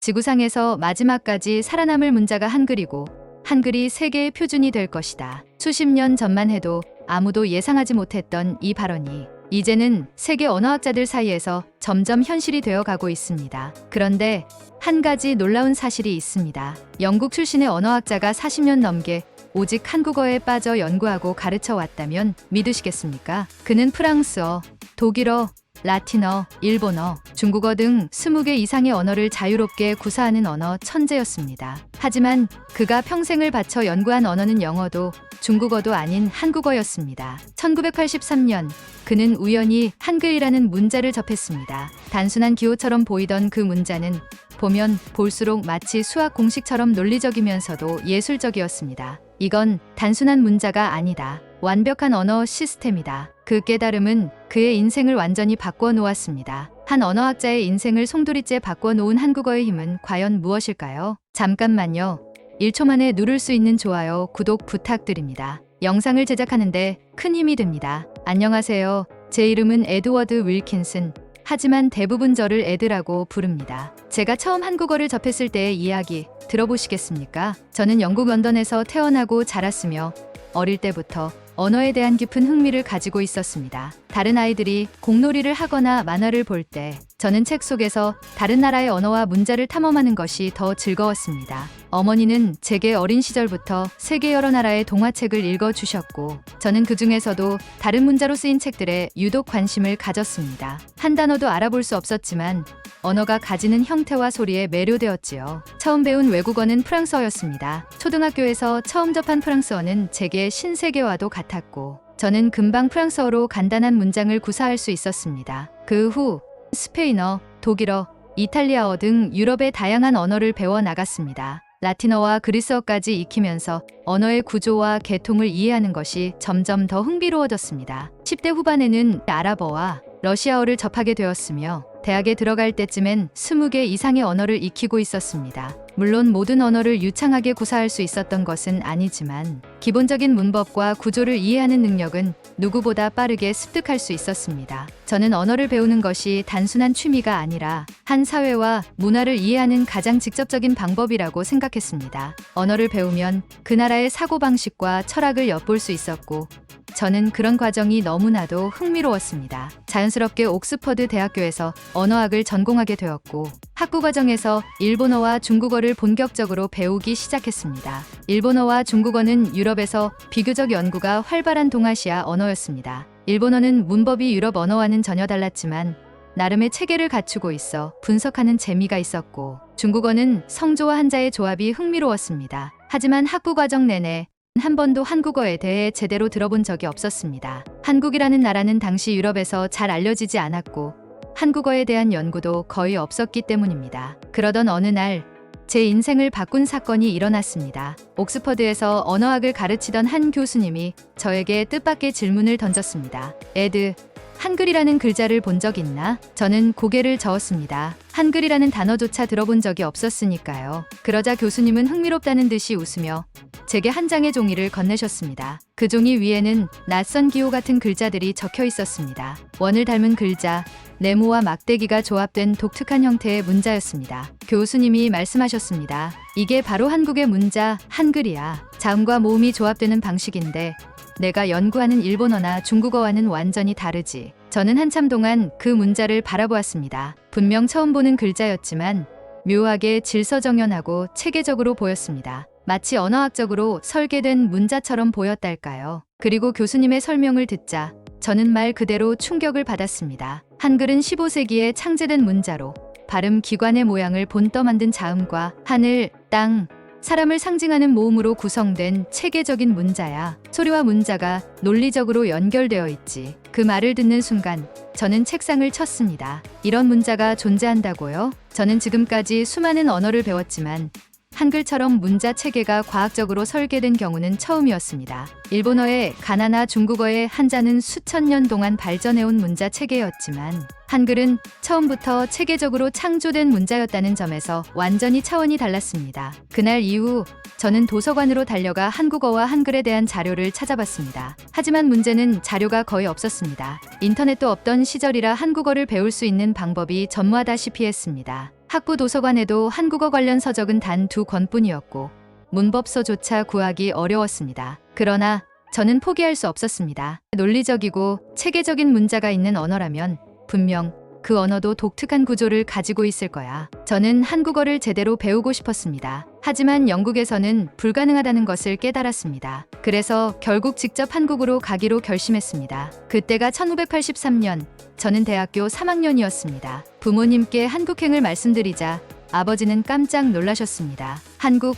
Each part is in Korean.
지구상에서 마지막까지 살아남을 문자가 한글이고 한글이 세계의 표준이 될 것이다. 수십 년 전만 해도 아무도 예상하지 못했던 이 발언이 이제는 세계 언어학자들 사이에서 점점 현실이 되어 가고 있습니다. 그런데 한 가지 놀라운 사실이 있습니다. 영국 출신의 언어학자가 40년 넘게 오직 한국어에 빠져 연구하고 가르쳐 왔다면 믿으시겠습니까? 그는 프랑스어, 독일어, 라틴어, 일본어, 중국어 등 20개 이상의 언어를 자유롭게 구사하는 언어 천재였습니다. 하지만 그가 평생을 바쳐 연구한 언어는 영어도 중국어도 아닌 한국어였습니다. 1983년 그는 우연히 한글이라는 문자를 접했습니다. 단순한 기호처럼 보이던 그 문자는 보면 볼수록 마치 수학 공식처럼 논리적이면서도 예술적이었습니다. 이건 단순한 문자가 아니다. 완벽한 언어 시스템이다. 그 깨달음은 그의 인생을 완전히 바꿔 놓았습니다. 한 언어학자의 인생을 송두리째 바꿔 놓은 한국어의 힘은 과연 무엇일까요? 잠깐만요. 1초 만에 누를 수 있는 좋아요, 구독 부탁드립니다. 영상을 제작하는데 큰 힘이 됩니다. 안녕하세요. 제 이름은 에드워드 윌킨슨. 하지만 대부분 저를 에드라고 부릅니다. 제가 처음 한국어를 접했을 때의 이야기 들어보시겠습니까? 저는 영국 런던에서 태어나고 자랐으며 어릴 때부터 언어에 대한 깊은 흥미를 가지고 있었습니다. 다른 아이들이 공놀이를 하거나 만화를 볼 때 저는 책 속에서 다른 나라의 언어와 문자를 탐험하는 것이 더 즐거웠습니다. 어머니는 제게 어린 시절부터 세계 여러 나라의 동화책을 읽어주셨고 저는 그 중에서도 다른 문자로 쓰인 책들에 유독 관심을 가졌습니다. 한 단어도 알아볼 수 없었지만 언어가 가지는 형태와 소리에 매료되었지요. 처음 배운 외국어는 프랑스어였습니다. 초등학교에서 처음 접한 프랑스어는 제게 신세계와도 같았고 저는 금방 프랑스어로 간단한 문장을 구사할 수 있었습니다. 그 후 스페인어, 독일어, 이탈리아어 등 유럽의 다양한 언어를 배워 나갔습니다. 라틴어와 그리스어까지 익히면서 언어의 구조와 계통을 이해하는 것이 점점 더 흥미로워졌습니다. 10대 후반에는 아랍어와 러시아어를 접하게 되었으며 대학에 들어갈 때쯤엔 20개 이상의 언어를 익히고 있었습니다. 물론 모든 언어를 유창하게 구사할 수 있었던 것은 아니지만 기본적인 문법과 구조를 이해하는 능력은 누구보다 빠르게 습득할 수 있었습니다. 저는 언어를 배우는 것이 단순한 취미가 아니라 한 사회와 문화를 이해하는 가장 직접적인 방법이라고 생각했습니다. 언어를 배우면 그 나라의 사고방식과 철학을 엿볼 수 있었고 저는 그런 과정이 너무나도 흥미로웠습니다. 자연스럽게 옥스퍼드 대학교에서 언어학을 전공하게 되었고 학부 과정에서 일본어와 중국어를 본격적으로 배우기 시작했습니다. 일본어와 중국어는 유럽에서 비교적 연구가 활발한 동아시아 언어였습니다. 일본어는 문법이 유럽 언어와는 전혀 달랐지만 나름의 체계를 갖추고 있어 분석하는 재미가 있었고 중국어는 성조와 한자의 조합이 흥미로웠습니다. 하지만 학부 과정 내내 한 번도 한국어에 대해 제대로 들어본 적이 없었습니다. 한국이라는 나라는 당시 유럽에서 잘 알려지지 않았고 한국어에 대한 연구도 거의 없었기 때문입니다. 그러던 어느 날 제 인생을 바꾼 사건이 일어났습니다. 옥스퍼드에서 언어학을 가르치던 한 교수님이 저에게 뜻밖의 질문을 던졌습니다. 에드, 한글이라는 글자를 본 적 있나? 저는 고개를 저었습니다. 한글이라는 단어조차 들어본 적이 없었으니까요. 그러자 교수님은 흥미롭다는 듯이 웃으며 제게 한 장의 종이를 건네셨습니다. 그 종이 위에는 낯선 기호 같은 글자들이 적혀 있었습니다. 원을 닮은 글자, 네모와 막대기가 조합된 독특한 형태의 문자였습니다. 교수님이 말씀하셨습니다. 이게 바로 한국의 문자, 한글이야. 자음과 모음이 조합되는 방식인데 내가 연구하는 일본어나 중국어와는 완전히 다르지. 저는 한참 동안 그 문자를 바라보았습니다. 분명 처음 보는 글자였지만 묘하게 질서정연하고 체계적으로 보였습니다. 마치 언어학적으로 설계된 문자처럼 보였달까요? 그리고 교수님의 설명을 듣자 저는 말 그대로 충격을 받았습니다. 한글은 15세기에 창제된 문자로 발음 기관의 모양을 본떠 만든 자음과 하늘, 땅, 사람을 상징하는 모음으로 구성된 체계적인 문자야. 소리와 문자가 논리적으로 연결되어 있지. 그 말을 듣는 순간 저는 책상을 쳤습니다. 이런 문자가 존재한다고요? 저는 지금까지 수많은 언어를 배웠지만 한글처럼 문자 체계가 과학적으로 설계된 경우는 처음이었습니다. 일본어의 가나나 중국어의 한자는 수천 년 동안 발전해온 문자 체계였지만 한글은 처음부터 체계적으로 창조된 문자였다는 점에서 완전히 차원이 달랐습니다. 그날 이후 저는 도서관으로 달려가 한국어와 한글에 대한 자료를 찾아봤습니다. 하지만 문제는 자료가 거의 없었습니다. 인터넷도 없던 시절이라 한국어를 배울 수 있는 방법이 전무하다시피 했습니다. 학부 도서관에도 한국어 관련 서적은 단 2권뿐이었고 문법서조차 구하기 어려웠습니다. 그러나 저는 포기할 수 없었습니다. 논리적이고 체계적인 문자가 있는 언어라면 분명 그 언어도 독특한 구조를 가지고 있을 거야. 저는 한국어를 제대로 배우고 싶었습니다. 하지만 영국에서는 불가능하다는 것을 깨달았습니다. 그래서 결국 직접 한국으로 가기로 결심했습니다. 그때가 1983년, 저는 대학교 3학년이었습니다. 부모님께 한국행을 말씀드리자 아버지는 깜짝 놀라셨습니다. 한국,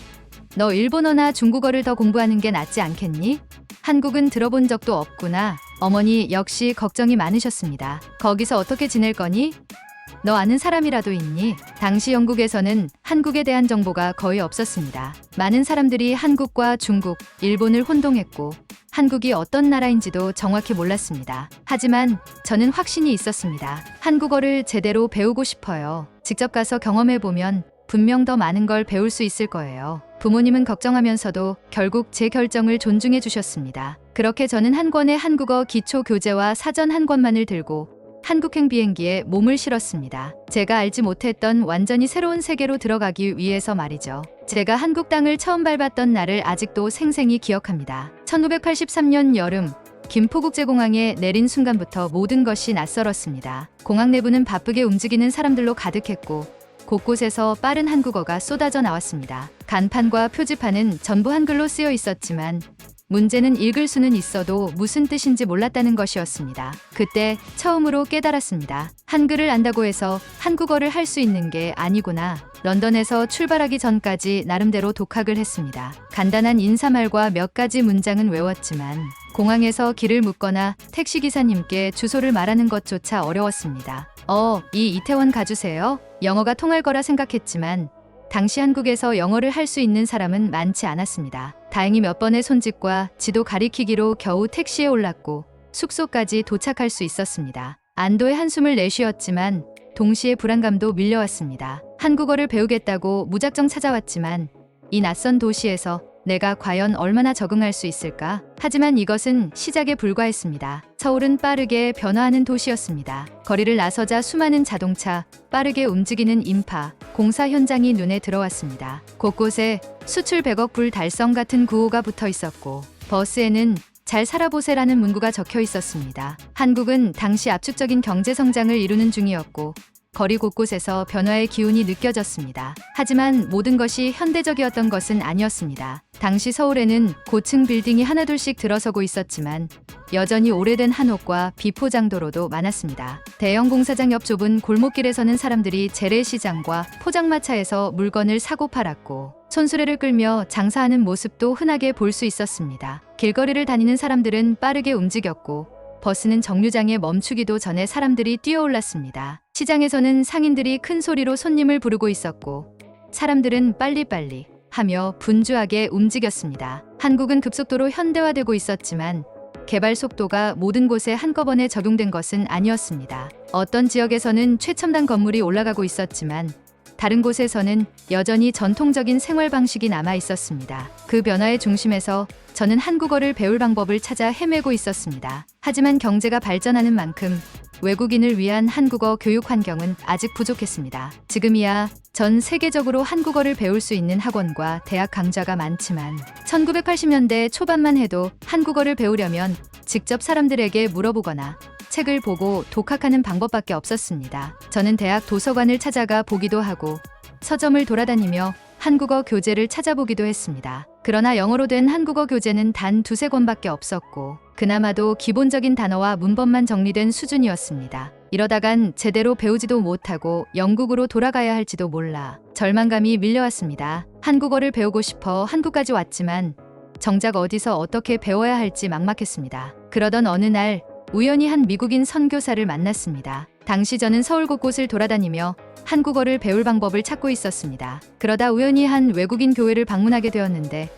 너 일본어나 중국어를 더 공부하는 게 낫지 않겠니? 한국은 들어본 적도 없구나. 어머니 역시 걱정이 많으셨습니다. 거기서 어떻게 지낼 거니? 너 아는 사람이라도 있니? 당시 영국에서는 한국에 대한 정보가 거의 없었습니다. 많은 사람들이 한국과 중국, 일본을 혼동했고 한국이 어떤 나라인지도 정확히 몰랐습니다. 하지만 저는 확신이 있었습니다. 한국어를 제대로 배우고 싶어요. 직접 가서 경험해보면 분명 더 많은 걸 배울 수 있을 거예요. 부모님은 걱정하면서도 결국 제 결정을 존중해 주셨습니다. 그렇게 저는 한 권의 한국어 기초 교재와 사전 한 권만을 들고 한국행 비행기에 몸을 실었습니다. 제가 알지 못했던 완전히 새로운 세계로 들어가기 위해서 말이죠. 제가 한국 땅을 처음 밟았던 날을 아직도 생생히 기억합니다. 1983년 여름, 김포국제공항에 내린 순간부터 모든 것이 낯설었습니다. 공항 내부는 바쁘게 움직이는 사람들로 가득했고 곳곳에서 빠른 한국어가 쏟아져 나왔습니다. 간판과 표지판은 전부 한글로 쓰여 있었지만 문제는 읽을 수는 있어도 무슨 뜻인지 몰랐다는 것이었습니다. 그때 처음으로 깨달았습니다. 한글을 안다고 해서 한국어를 할 수 있는 게 아니구나. 런던에서 출발하기 전까지 나름대로 독학을 했습니다. 간단한 인사말과 몇 가지 문장은 외웠지만 공항에서 길을 묻거나 택시기사님께 주소를 말하는 것조차 어려웠습니다. 이 이태원 가주세요? 영어가 통할 거라 생각했지만 당시 한국에서 영어를 할 수 있는 사람은 많지 않았습니다. 다행히 몇 번의 손짓과 지도 가리키기로 겨우 택시에 올랐고 숙소까지 도착할 수 있었습니다. 안도의 한숨을 내쉬었지만 동시에 불안감도 밀려왔습니다. 한국어를 배우겠다고 무작정 찾아왔지만 이 낯선 도시에서 내가 과연 얼마나 적응할 수 있을까? 하지만 이것은 시작에 불과했습니다. 서울은 빠르게 변화하는 도시였습니다. 거리를 나서자 수많은 자동차, 빠르게 움직이는 인파, 공사 현장이 눈에 들어왔습니다. 곳곳에 수출 100억 불 달성 같은 구호가 붙어 있었고 버스에는 잘 살아보세라는 문구가 적혀 있었습니다. 한국은 당시 압축적인 경제 성장을 이루는 중이었고 거리 곳곳에서 변화의 기운이 느껴졌습니다. 하지만 모든 것이 현대적이었던 것은 아니었습니다. 당시 서울에는 고층 빌딩이 하나둘씩 들어서고 있었지만 여전히 오래된 한옥과 비포장도로도 많았습니다. 대형 공사장 옆 좁은 골목길에서는 사람들이 재래시장과 포장마차에서 물건을 사고 팔았고 손수레를 끌며 장사하는 모습도 흔하게 볼 수 있었습니다. 길거리를 다니는 사람들은 빠르게 움직였고 버스는 정류장에 멈추기도 전에 사람들이 뛰어올랐습니다. 시장에서는 상인들이 큰 소리로 손님을 부르고 있었고 사람들은 빨리빨리 하며 분주하게 움직였습니다. 한국은 급속도로 현대화되고 있었지만 개발 속도가 모든 곳에 한꺼번에 적용된 것은 아니었습니다. 어떤 지역에서는 최첨단 건물이 올라가고 있었지만 다른 곳에서는 여전히 전통적인 생활 방식이 남아 있었습니다. 그 변화의 중심에서 저는 한국어를 배울 방법을 찾아 헤매고 있었습니다. 하지만 경제가 발전하는 만큼 외국인을 위한 한국어 교육 환경은 아직 부족했습니다. 지금이야 전 세계적으로 한국어를 배울 수 있는 학원과 대학 강좌가 많지만 1980년대 초반만 해도 한국어를 배우려면 직접 사람들에게 물어보거나 책을 보고 독학하는 방법밖에 없었습니다. 저는 대학 도서관을 찾아가 보기도 하고 서점을 돌아다니며 한국어 교재를 찾아보기도 했습니다. 그러나 영어로 된 한국어 교재는 단 2-3권밖에 없었고 그나마도 기본적인 단어와 문법만 정리된 수준이었습니다. 이러다간 제대로 배우지도 못하고 영국으로 돌아가야 할지도 몰라 절망감이 밀려왔습니다. 한국어를 배우고 싶어 한국까지 왔지만 정작 어디서 어떻게 배워야 할지 막막했습니다. 그러던 어느 날 우연히 한 미국인 선교사를 만났습니다. 당시 저는 서울 곳곳을 돌아다니며 한국어를 배울 방법을 찾고 있었습니다. 그러다 우연히 한 외국인 교회를 방문하게 되었는데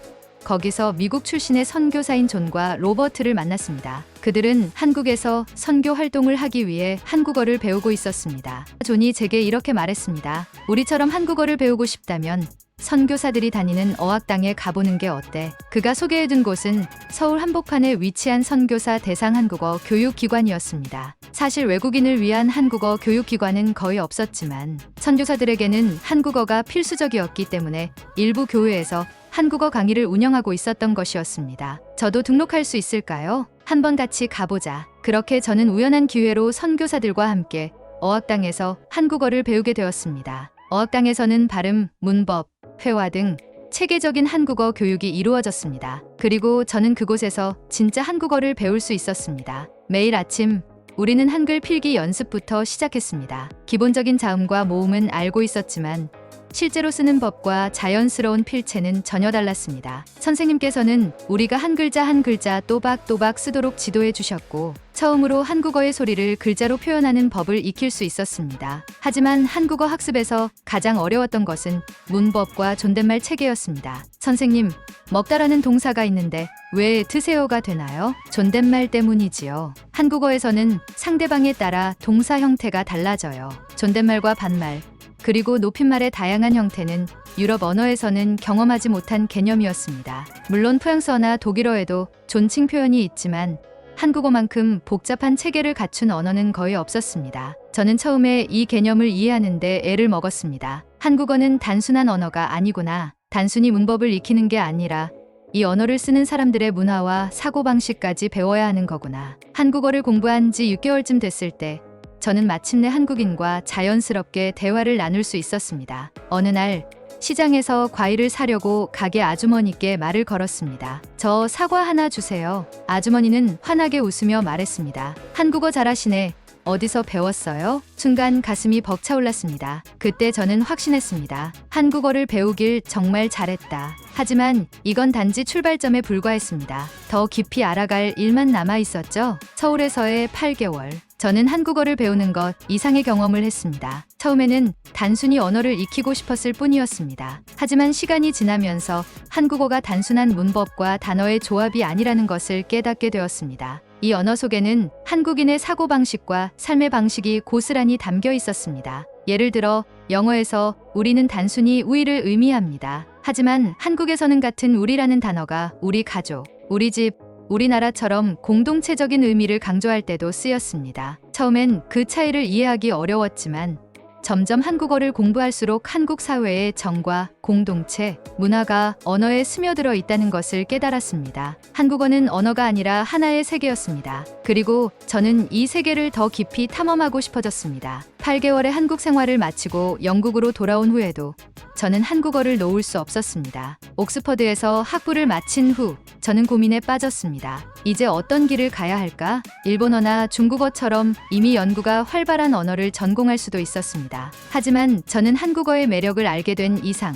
거기서 미국 출신의 선교사인 존과 로버트를 만났습니다. 그들은 한국에서 선교 활동을 하기 위해 한국어를 배우고 있었습니다. 존이 제게 이렇게 말했습니다. 우리처럼 한국어를 배우고 싶다면 선교사들이 다니는 어학당에 가보는 게 어때? 그가 소개해준 곳은 서울 한복판에 위치한 선교사 대상 한국어 교육기관이었습니다. 사실 외국인을 위한 한국어 교육기관은 거의 없었지만 선교사들에게는 한국어가 필수적이었기 때문에 일부 교회에서 한국어 강의를 운영하고 있었던 것이었습니다. 저도 등록할 수 있을까요? 한번 같이 가보자. 그렇게 저는 우연한 기회로 선교사들과 함께 어학당에서 한국어를 배우게 되었습니다. 어학당에서는 발음, 문법, 회화 등 체계적인 한국어 교육이 이루어졌습니다. 그리고 저는 그곳에서 진짜 한국어를 배울 수 있었습니다. 매일 아침 우리는 한글 필기 연습부터 시작했습니다. 기본적인 자음과 모음은 알고 있었지만 실제로 쓰는 법과 자연스러운 필체는 전혀 달랐습니다. 선생님께서는 우리가 한 글자 한 글자 또박또박 쓰도록 지도해 주셨고 처음으로 한국어의 소리를 글자로 표현하는 법을 익힐 수 있었습니다. 하지만 한국어 학습에서 가장 어려웠던 것은 문법과 존댓말 체계였습니다. 선생님, 먹다라는 동사가 있는데 왜 드세요가 되나요? 존댓말 때문이지요. 한국어에서는 상대방에 따라 동사 형태가 달라져요. 존댓말과 반말, 그리고 높임말의 다양한 형태는 유럽 언어에서는 경험하지 못한 개념이었습니다. 물론 프랑스어나 독일어에도 존칭 표현이 있지만 한국어만큼 복잡한 체계를 갖춘 언어는 거의 없었습니다. 저는 처음에 이 개념을 이해하는데 애를 먹었습니다. 한국어는 단순한 언어가 아니구나. 단순히 문법을 익히는 게 아니라 이 언어를 쓰는 사람들의 문화와 사고방식까지 배워야 하는 거구나. 한국어를 공부한 지 6개월쯤 됐을 때 저는 마침내 한국인과 자연스럽게 대화를 나눌 수 있었습니다. 어느 날 시장에서 과일을 사려고 가게 아주머니께 말을 걸었습니다. 저 사과 하나 주세요. 아주머니는 환하게 웃으며 말했습니다. 한국어 잘하시네. 어디서 배웠어요? 순간 가슴이 벅차올랐습니다. 그때 저는 확신했습니다. 한국어를 배우길 정말 잘했다. 하지만 이건 단지 출발점에 불과했습니다. 더 깊이 알아갈 일만 남아 있었죠. 서울에서의 8개월. 저는 한국어를 배우는 것 이상의 경험을 했습니다. 처음에는 단순히 언어를 익히고 싶었을 뿐이었습니다. 하지만 시간이 지나면서 한국어가 단순한 문법과 단어의 조합이 아니라는 것을 깨닫게 되었습니다. 이 언어 속에는 한국인의 사고방식과 삶의 방식이 고스란히 담겨 있었습니다. 예를 들어 영어에서 우리는 단순히 우리를 의미합니다. 하지만 한국에서는 같은 우리라는 단어가 우리 가족, 우리 집, 우리나라처럼 공동체적인 의미를 강조할 때도 쓰였습니다. 처음엔 그 차이를 이해하기 어려웠지만 점점 한국어를 공부할수록 한국 사회의 정과 공동체, 문화가 언어에 스며들어 있다는 것을 깨달았습니다. 한국어는 언어가 아니라 하나의 세계였습니다. 그리고 저는 이 세계를 더 깊이 탐험하고 싶어졌습니다. 8개월의 한국 생활을 마치고 영국으로 돌아온 후에도 저는 한국어를 놓을 수 없었습니다. 옥스퍼드에서 학부를 마친 후 저는 고민에 빠졌습니다. 이제 어떤 길을 가야 할까? 일본어나 중국어처럼 이미 연구가 활발한 언어를 전공할 수도 있었습니다. 하지만 저는 한국어의 매력을 알게 된 이상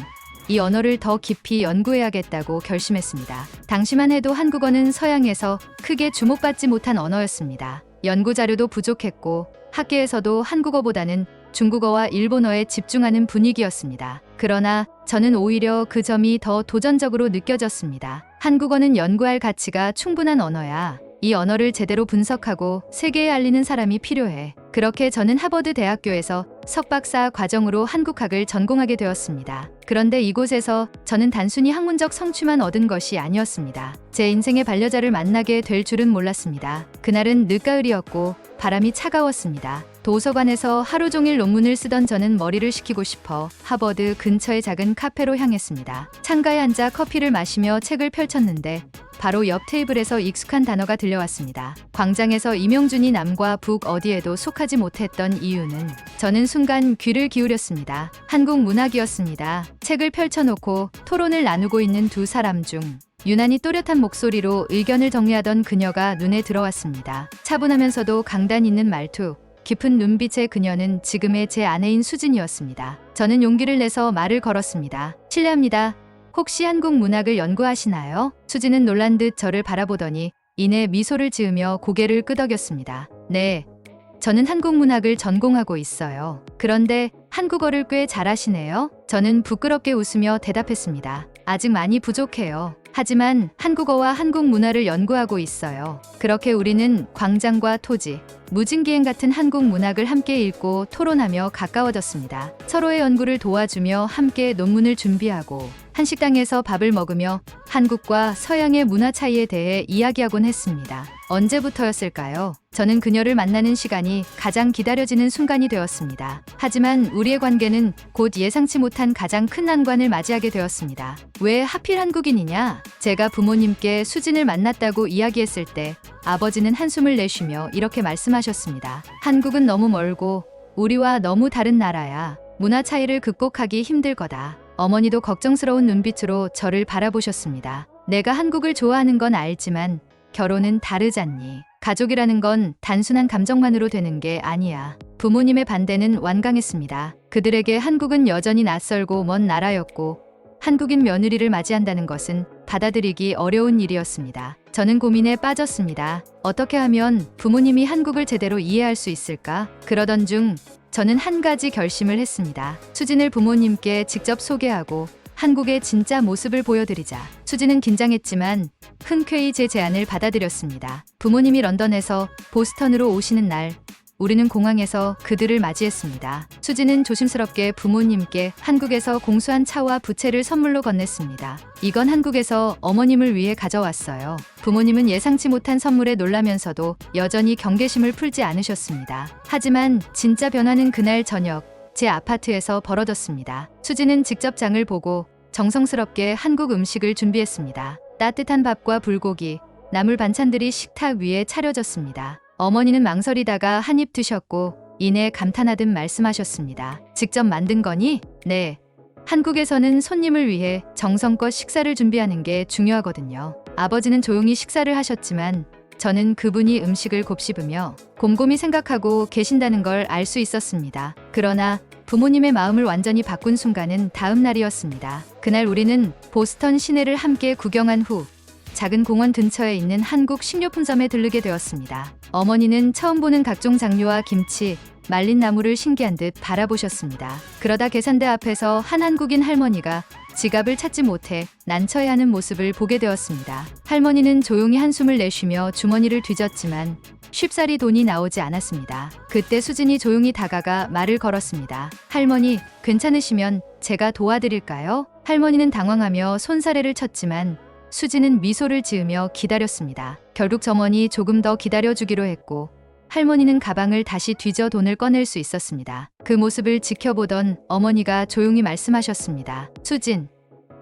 이 언어를 더 깊이 연구해야겠다고 결심했습니다. 당시만 해도 한국어는 서양에서 크게 주목받지 못한 언어였습니다. 연구 자료도 부족했고 학계에서도 한국어보다는 중국어와 일본어에 집중하는 분위기였습니다. 그러나 저는 오히려 그 점이 더 도전적으로 느껴졌습니다. 한국어는 연구할 가치가 충분한 언어야. 이 언어를 제대로 분석하고 세계에 알리는 사람이 필요해. 그렇게 저는 하버드 대학교에서 석박사 과정으로 한국학을 전공하게 되었습니다. 그런데 이곳에서 저는 단순히 학문적 성취만 얻은 것이 아니었습니다. 제 인생의 반려자를 만나게 될 줄은 몰랐습니다. 그날은 늦가을이었고 바람이 차가웠습니다. 도서관에서 하루 종일 논문을 쓰던 저는 머리를 식히고 싶어 하버드 근처의 작은 카페로 향했습니다. 창가에 앉아 커피를 마시며 책을 펼쳤는데 바로 옆 테이블에서 익숙한 단어가 들려왔습니다. 광장에서 이명준이 남과 북 어디에도 속하지 못했던 이유는 저는 순간 귀를 기울였습니다. 한국 문학이었습니다. 책을 펼쳐놓고 토론을 나누고 있는 두 사람 중 유난히 또렷한 목소리로 의견을 정리하던 그녀가 눈에 들어왔습니다. 차분하면서도 강단 있는 말투, 깊은 눈빛의 그녀는 지금의 제 아내인 수진이었습니다. 저는 용기를 내서 말을 걸었습니다. 실례합니다. 혹시 한국 문학을 연구하시나요? 수진은 놀란 듯 저를 바라보더니 이내 미소를 지으며 고개를 끄덕였습니다. 네. 저는 한국 문학을 전공하고 있어요. 그런데 한국어를 꽤 잘하시네요. 저는 부끄럽게 웃으며 대답했습니다. 아직 많이 부족해요. 하지만 한국어와 한국 문화를 연구하고 있어요. 그렇게 우리는 광장과 토지, 무진기행 같은 한국 문학을 함께 읽고 토론하며 가까워졌습니다. 서로의 연구를 도와주며 함께 논문을 준비하고 한식당에서 밥을 먹으며 한국과 서양의 문화 차이에 대해 이야기하곤 했습니다. 언제부터였을까요? 저는 그녀를 만나는 시간이 가장 기다려지는 순간이 되었습니다. 하지만 우리의 관계는 곧 예상치 못한 가장 큰 난관을 맞이하게 되었습니다. 왜 하필 한국인이냐? 제가 부모님께 수진을 만났다고 이야기했을 때 아버지는 한숨을 내쉬며 이렇게 말씀하셨습니다. 한국은 너무 멀고 우리와 너무 다른 나라야. 문화 차이를 극복하기 힘들 거다. 어머니도 걱정스러운 눈빛으로 저를 바라보셨습니다. 내가 한국을 좋아하는 건 알지만 결혼은 다르잖니. 가족이라는 건 단순한 감정만으로 되는 게 아니야. 부모님의 반대는 완강했습니다. 그들에게 한국은 여전히 낯설고 먼 나라였고 한국인 며느리를 맞이한다는 것은 받아들이기 어려운 일이었습니다. 저는 고민에 빠졌습니다. 어떻게 하면 부모님이 한국을 제대로 이해할 수 있을까? 그러던 중 저는 한 가지 결심을 했습니다. 수진을 부모님께 직접 소개하고 한국의 진짜 모습을 보여드리자. 수진은 긴장했지만 흔쾌히 제 제안을 받아들였습니다. 부모님이 런던에서 보스턴으로 오시는 날, 우리는 공항에서 그들을 맞이했습니다. 수진은 조심스럽게 부모님께 한국에서 공수한 차와 부채를 선물로 건넸습니다. 이건 한국에서 어머님을 위해 가져왔어요. 부모님은 예상치 못한 선물에 놀라면서도 여전히 경계심을 풀지 않으셨습니다. 하지만 진짜 변화는 그날 저녁 제 아파트에서 벌어졌습니다. 수진은 직접 장을 보고 정성스럽게 한국 음식을 준비했습니다. 따뜻한 밥과 불고기, 나물 반찬들이 식탁 위에 차려졌습니다. 어머니는 망설이다가 한 입 드셨고 이내 감탄하듯 말씀하셨습니다. 직접 만든 거니? 네. 한국에서는 손님을 위해 정성껏 식사를 준비하는 게 중요하거든요. 아버지는 조용히 식사를 하셨지만 저는 그분이 음식을 곱씹으며 곰곰이 생각하고 계신다는 걸 알 수 있었습니다. 그러나 부모님의 마음을 완전히 바꾼 순간은 다음 날이었습니다. 그날 우리는 보스턴 시내를 함께 구경한 후 작은 공원 근처에 있는 한국 식료품점에 들르게 되었습니다. 어머니는 처음 보는 각종 장류와 김치, 말린 나물을 신기한 듯 바라보셨습니다. 그러다 계산대 앞에서 한 한국인 할머니가 지갑을 찾지 못해 난처해하는 모습을 보게 되었습니다. 할머니는 조용히 한숨을 내쉬며 주머니를 뒤졌지만 쉽사리 돈이 나오지 않았습니다. 그때 수진이 조용히 다가가 말을 걸었습니다. 할머니, 괜찮으시면 제가 도와드릴까요? 할머니는 당황하며 손사래를 쳤지만 수진은 미소를 지으며 기다렸습니다. 결국 점원이 조금 더 기다려주기로 했고 할머니는 가방을 다시 뒤져 돈을 꺼낼 수 있었습니다. 그 모습을 지켜보던 어머니가 조용히 말씀하셨습니다. 수진,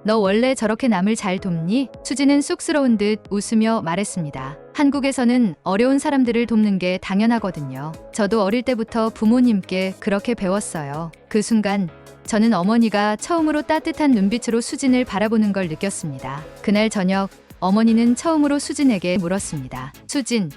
너 원래 저렇게 남을 잘 돕니? 수진은 쑥스러운 듯 웃으며 말했습니다. 한국에서는 어려운 사람들을 돕는 게 당연하거든요. 저도 어릴 때부터 부모님께 그렇게 배웠어요. 그 순간 저는 어머니가 처음으로 따뜻한 눈빛으로 수진을 바라보는 걸 느꼈습니다. 그날 저녁 어머니는 처음으로 수진에게 물었습니다. 수진,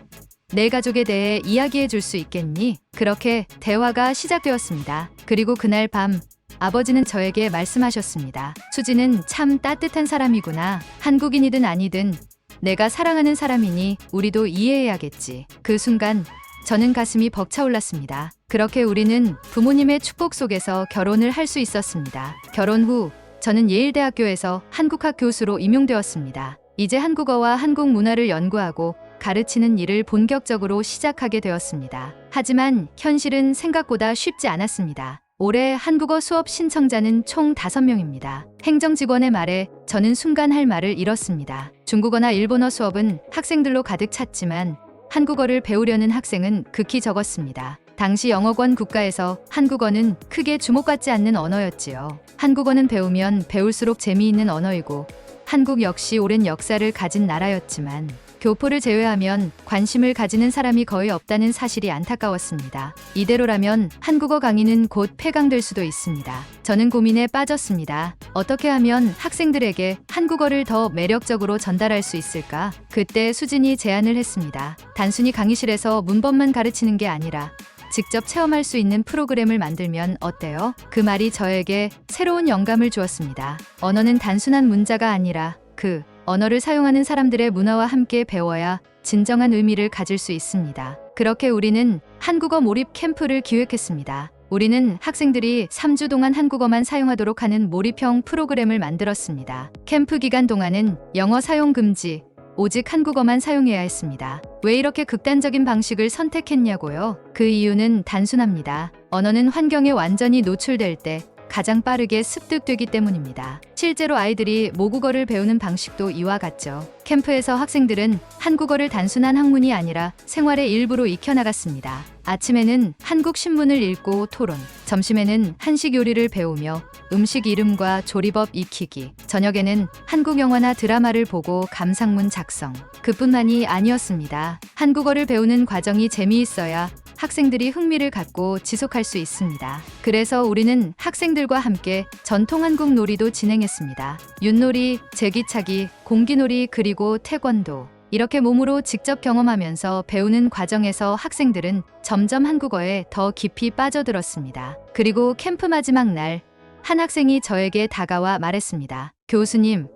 내 가족에 대해 이야기해 줄 수 있겠니? 그렇게 대화가 시작되었습니다. 그리고 그날 밤 아버지는 저에게 말씀하셨습니다. 수진은 참 따뜻한 사람이구나. 한국인이든 아니든 내가 사랑하는 사람이니 우리도 이해해야겠지. 그 순간 저는 가슴이 벅차올랐습니다. 그렇게 우리는 부모님의 축복 속에서 결혼을 할 수 있었습니다. 결혼 후 저는 예일대학교에서 한국학 교수로 임용되었습니다. 이제 한국어와 한국 문화를 연구하고 가르치는 일을 본격적으로 시작하게 되었습니다. 하지만 현실은 생각보다 쉽지 않았습니다. 올해 한국어 수업 신청자는 총 5명입니다. 행정직원의 말에 저는 순간 할 말을 잃었습니다. 중국어나 일본어 수업은 학생들로 가득 찼지만 한국어를 배우려는 학생은 극히 적었습니다. 당시 영어권 국가에서 한국어는 크게 주목받지 않는 언어였지요. 한국어는 배우면 배울수록 재미있는 언어이고 한국 역시 오랜 역사를 가진 나라였지만 교포를 제외하면 관심을 가지는 사람이 거의 없다는 사실이 안타까웠습니다. 이대로라면 한국어 강의는 곧 폐강될 수도 있습니다. 저는 고민에 빠졌습니다. 어떻게 하면 학생들에게 한국어를 더 매력적으로 전달할 수 있을까? 그때 수진이 제안을 했습니다. 단순히 강의실에서 문법만 가르치는 게 아니라 직접 체험할 수 있는 프로그램을 만들면 어때요? 그 말이 저에게 새로운 영감을 주었습니다. 언어는 단순한 문자가 아니라 그 언어를 사용하는 사람들의 문화와 함께 배워야 진정한 의미를 가질 수 있습니다. 그렇게 우리는 한국어 몰입 캠프를 기획했습니다. 우리는 학생들이 3주 동안 한국어만 사용하도록 하는 몰입형 프로그램을 만들었습니다. 캠프 기간 동안은 영어 사용 금지, 오직 한국어만 사용해야 했습니다. 왜 이렇게 극단적인 방식을 선택했냐고요? 그 이유는 단순합니다. 언어는 환경에 완전히 노출될 때 가장 빠르게 습득되기 때문입니다. 실제로 아이들이 모국어를 배우는 방식도 이와 같죠. 캠프에서 학생들은 한국어를 단순한 학문이 아니라 생활의 일부로 익혀나갔습니다. 아침에는 한국 신문을 읽고 토론, 점심에는 한식 요리를 배우며 음식 이름과 조리법 익히기, 저녁에는 한국 영화나 드라마를 보고 감상문 작성. 그뿐만이 아니었습니다. 한국어를 배우는 과정이 재미있어야 학생들이 흥미를 갖고 지속할 수 있습니다. 그래서 우리는 학생들과 함께 전통 한국 놀이도 진행했습니다. 윷놀이, 제기차기, 공기놀이 그리고 태권도. 이렇게 몸으로 직접 경험하면서 배우는 과정에서 학생들은 점점 한국어에 더 깊이 빠져들었습니다. 그리고 캠프 마지막 날, 한 학생이 저에게 다가와 말했습니다. 교수님,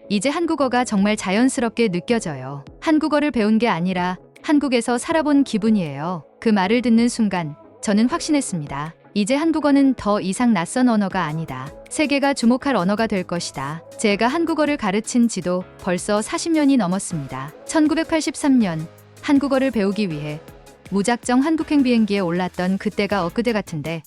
이제 한국어가 정말 자연스럽게 느껴져요. 한국어를 배운 게 아니라 한국에서 살아본 기분이에요. 그 말을 듣는 순간 저는 확신했습니다. 이제 한국어는 더 이상 낯선 언어가 아니다. 세계가 주목할 언어가 될 것이다. 제가 한국어를 가르친 지도 벌써 40년이 넘었습니다. 1983년 한국어를 배우기 위해 무작정 한국행 비행기에 올랐던 그때가 엊그제 같은데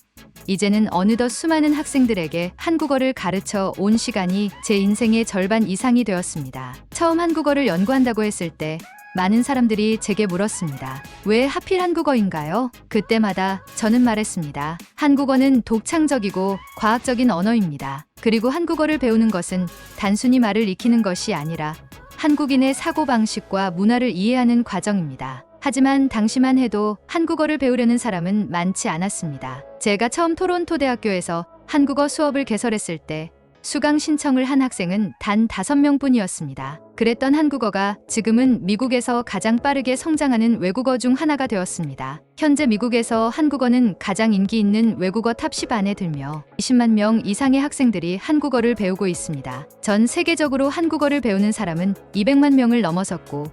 이제는 어느덧 수많은 학생들에게 한국어를 가르쳐 온 시간이 제 인생의 절반 이상이 되었습니다. 처음 한국어를 연구한다고 했을 때 많은 사람들이 제게 물었습니다. 왜 하필 한국어인가요? 그때마다 저는 말했습니다. 한국어는 독창적이고 과학적인 언어입니다. 그리고 한국어를 배우는 것은 단순히 말을 익히는 것이 아니라 한국인의 사고방식과 문화를 이해하는 과정입니다. 하지만 당시만 해도 한국어를 배우려는 사람은 많지 않았습니다. 제가 처음 토론토 대학교에서 한국어 수업을 개설했을 때 수강 신청을 한 학생은 단 5명뿐이었습니다. 그랬던 한국어가 지금은 미국에서 가장 빠르게 성장하는 외국어 중 하나가 되었습니다. 현재 미국에서 한국어는 가장 인기 있는 외국어 탑 10 안에 들며 20만 명 이상의 학생들이 한국어를 배우고 있습니다. 전 세계적으로 한국어를 배우는 사람은 200만 명을 넘어섰고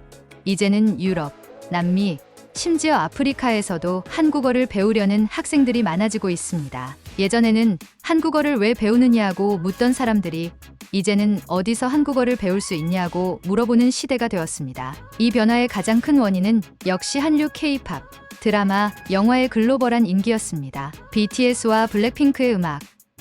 이제는 유럽, 남미, 심지어 아프리카에서도 한국어를 배우려는 학생들이 많아지고 있습니다. 예전에는 한국어를 왜 배우느냐고 묻던 사람들이 이제는 어디서 한국어를 배울 수 있냐고 물어보는 시대가 되었습니다. 이 변화의 가장 큰 원인은 역시 한류 K-팝, 드라마, 영화의 글로벌한 인기였습니다. BTS와 블랙핑크의 음악,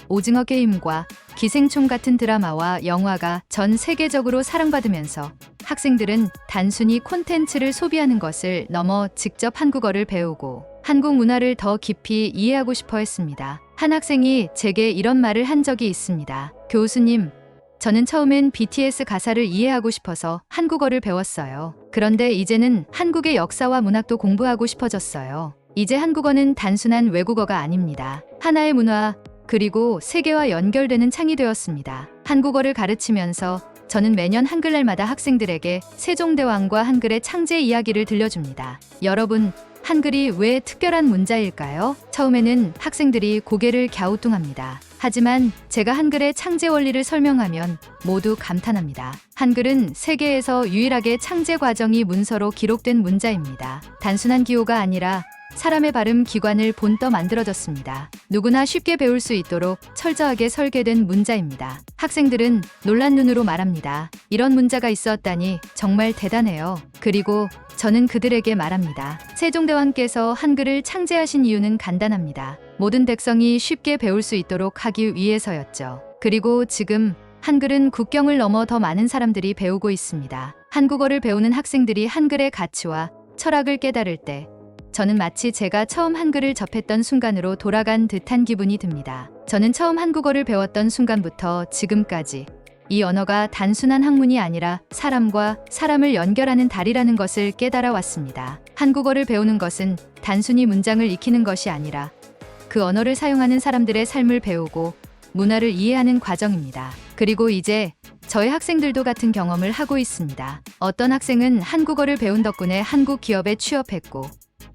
오징어 게임과 기생충 같은 드라마와 영화가 전 세계적으로 사랑받으면서 학생들은 단순히 콘텐츠를 소비하는 것을 넘어 직접 한국어를 배우고 한국 문화를 더 깊이 이해하고 싶어 했습니다. 한 학생이 제게 이런 말을 한 적이 있습니다. 교수님, 저는 처음엔 BTS 가사를 이해하고 싶어서 한국어를 배웠어요. 그런데 이제는 한국의 역사와 문학도 공부하고 싶어졌어요. 이제 한국어는 단순한 외국어가 아닙니다. 하나의 문화, 그리고 세계와 연결되는 창이 되었습니다. 한국어를 가르치면서 저는 매년 한글날마다 학생들에게 세종대왕과 한글의 창제 이야기를 들려줍니다. 여러분, 한글이 왜 특별한 문자일까요? 처음에는 학생들이 고개를 갸우뚱합니다. 하지만 제가 한글의 창제 원리를 설명하면 모두 감탄합니다. 한글은 세계에서 유일하게 창제 과정이 문서로 기록된 문자입니다. 단순한 기호가 아니라 사람의 발음 기관을 본떠 만들어졌습니다. 누구나 쉽게 배울 수 있도록 철저하게 설계된 문자입니다. 학생들은 놀란 눈으로 말합니다. 이런 문자가 있었다니 정말 대단해요. 그리고 저는 그들에게 말합니다. 세종대왕께서 한글을 창제하신 이유는 간단합니다. 모든 백성이 쉽게 배울 수 있도록 하기 위해서였죠. 그리고 지금 한글은 국경을 넘어 더 많은 사람들이 배우고 있습니다. 한국어를 배우는 학생들이 한글의 가치와 철학을 깨달을 때 저는 마치 제가 처음 한글을 접했던 순간으로 돌아간 듯한 기분이 듭니다. 저는 처음 한국어를 배웠던 순간부터 지금까지 이 언어가 단순한 학문이 아니라 사람과 사람을 연결하는 다리라는 것을 깨달아 왔습니다. 한국어를 배우는 것은 단순히 문장을 익히는 것이 아니라 그 언어를 사용하는 사람들의 삶을 배우고 문화를 이해하는 과정입니다. 그리고 이제 저희 학생들도 같은 경험을 하고 있습니다. 어떤 학생은 한국어를 배운 덕분에 한국 기업에 취업했고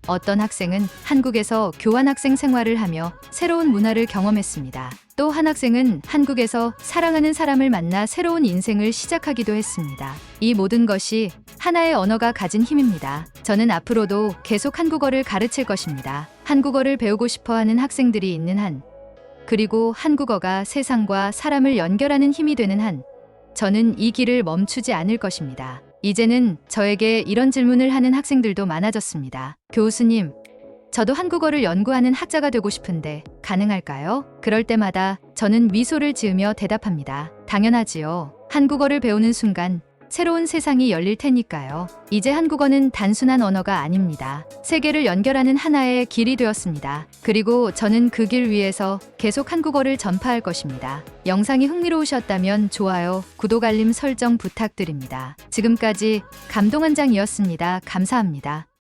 어떤 학생은 한국에서 교환학생 생활을 하며 새로운 문화를 경험했습니다. 또 한 학생은 한국에서 사랑하는 사람을 만나 새로운 인생을 시작하기도 했습니다. 이 모든 것이 하나의 언어가 가진 힘입니다. 저는 앞으로도 계속 한국어를 가르칠 것입니다. 한국어를 배우고 싶어 하는 학생들이 있는 한, 그리고 한국어가 세상과 사람을 연결하는 힘이 되는 한, 저는 이 길을 멈추지 않을 것입니다. 이제는 저에게 이런 질문을 하는 학생들도 많아졌습니다. 교수님, 저도 한국어를 연구하는 학자가 되고 싶은데 가능할까요? 그럴 때마다 저는 미소를 지으며 대답합니다. 당연하지요. 한국어를 배우는 순간 새로운 세상이 열릴 테니까요. 이제 한국어는 단순한 언어가 아닙니다. 세계를 연결하는 하나의 길이 되었습니다. 그리고 저는 그 길 위에서 계속 한국어를 전파할 것입니다. 영상이 흥미로우셨다면 좋아요, 구독, 알림 설정 부탁드립니다. 지금까지 감동한 장이었습니다. 감사합니다.